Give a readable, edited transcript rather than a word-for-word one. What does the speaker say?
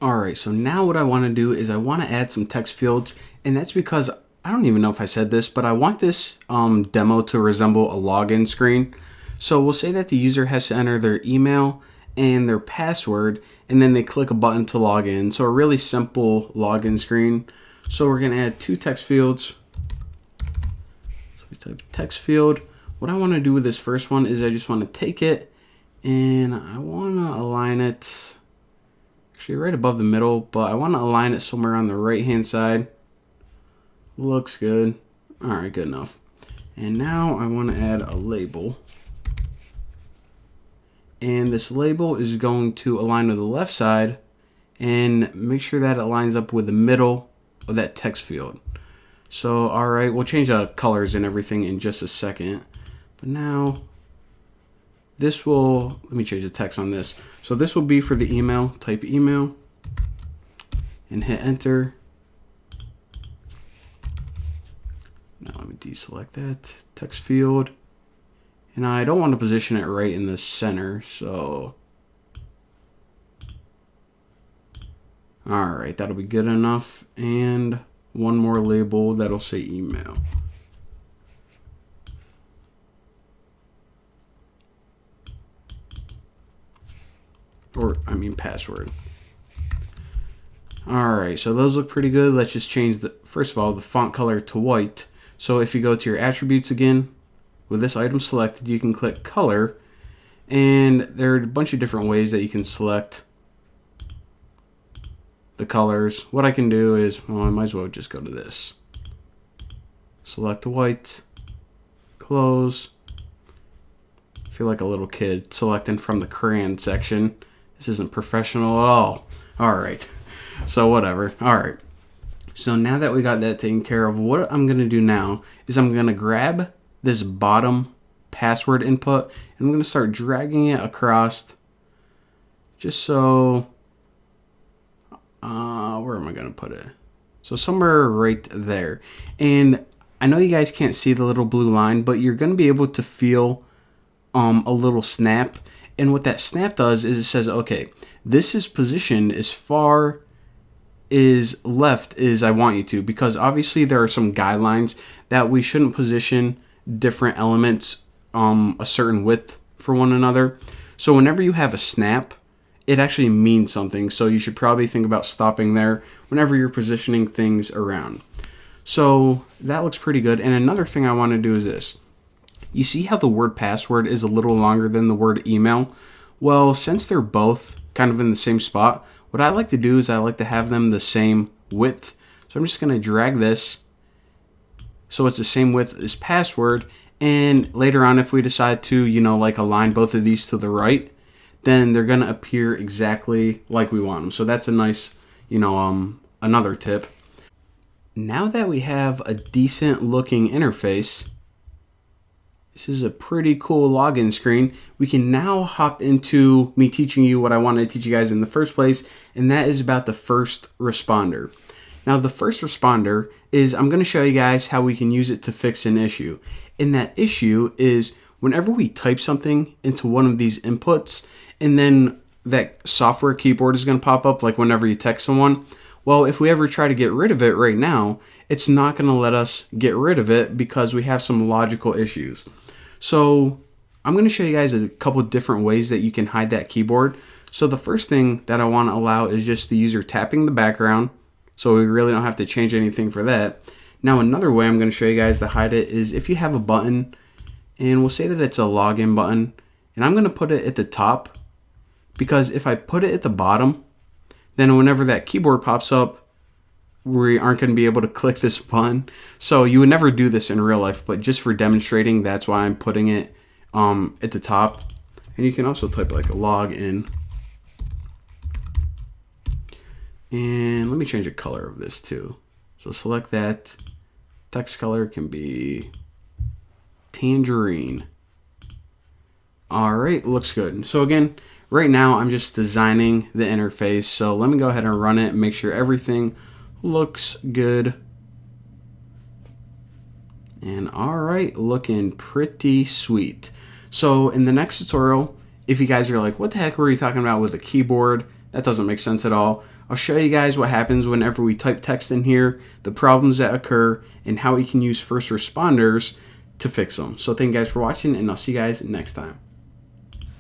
Alright, so now what I want to do is I want to add some text fields, and that's because I don't even know if I said this, but I want this demo to resemble a login screen. So we'll say that the user has to enter their email and their password, and then they click a button to log in. So a really simple login screen. So we're going to add two text fields. So we type text field. What I want to do with this first one is I just want to take it and I want to align it actually right above the middle, but I want to align it somewhere on the right hand side. Looks good. Alright, good enough. And now I want to add a label. And this label is going to align with the left side and make sure that it lines up with the middle of that text field. So, alright, we'll change the colors and everything in just a second. But now, this will, let me change the text on this. So this will be for the email. Type email and hit enter. Now let me deselect that text field. And I don't want to position it right in the center, so. Alright, that'll be good enough. And one more label that'll say email. Or, I mean, password. Alright, so those look pretty good. Let's just change the, first of all, the font color to white. So if you go to your attributes again, with this item selected, you can click color, and there are a bunch of different ways that you can select the colors. What I can do is, well, I might as well just go to this. Select white, close. I feel like a little kid selecting from the crayon section. This isn't professional at all. Alright, so whatever. Alright. So now that we got that taken care of, what I'm going to do now is I'm going to grab this bottom password input and I'm going to start dragging it across just so, where am I going to put it? So somewhere right there. And I know you guys can't see the little blue line, but you're going to be able to feel a little snap. And what that snap does is it says, okay, this is positioned as far is left as I want you to, because obviously there are some guidelines that we shouldn't position different elements a certain width for one another. So whenever you have a snap, it actually means something. So you should probably think about stopping there whenever you're positioning things around. So that looks pretty good. And another thing I want to do is this. You see how the word password is a little longer than the word email? Well, since they're both kind of in the same spot, what I like to do is I like to have them the same width. So I'm just going to drag this so it's the same width as password. And later on, if we decide to, like align both of these to the right, then they're going to appear exactly like we want them. So that's a nice, another tip. Now that we have a decent looking interface, this is a pretty cool login screen. We can now hop into me teaching you what I wanted to teach you guys in the first place, and that is about the first responder. Now, the first responder is I'm going to show you guys how we can use it to fix an issue. And that issue is whenever we type something into one of these inputs, and then that software keyboard is going to pop up, like whenever you text someone. Well, if we ever try to get rid of it right now, it's not going to let us get rid of it because we have some logical issues. So I'm going to show you guys a couple different ways that you can hide that keyboard. So the first thing that I want to allow is just the user tapping the background. So we really don't have to change anything for that. Now another way I'm going to show you guys to hide it is if you have a button, and we'll say that it's a login button, and I'm going to put it at the top, because if I put it at the bottom, then whenever that keyboard pops up, we aren't going to be able to click this button. So you would never do this in real life, but just for demonstrating, that's why I'm putting it at the top. And you can also type like a login. And let me change the color of this too. So select that. Text color can be tangerine. All right, looks good. So again, right now I'm just designing the interface. So let me go ahead and run it and make sure everything looks good. And all right, looking pretty sweet. So in the next tutorial, if you guys are like, what the heck were you talking about with a keyboard? That doesn't make sense at all. I'll show you guys what happens whenever we type text in here, the problems that occur, and how we can use first responders to fix them. So thank you guys for watching, and I'll see you guys next time.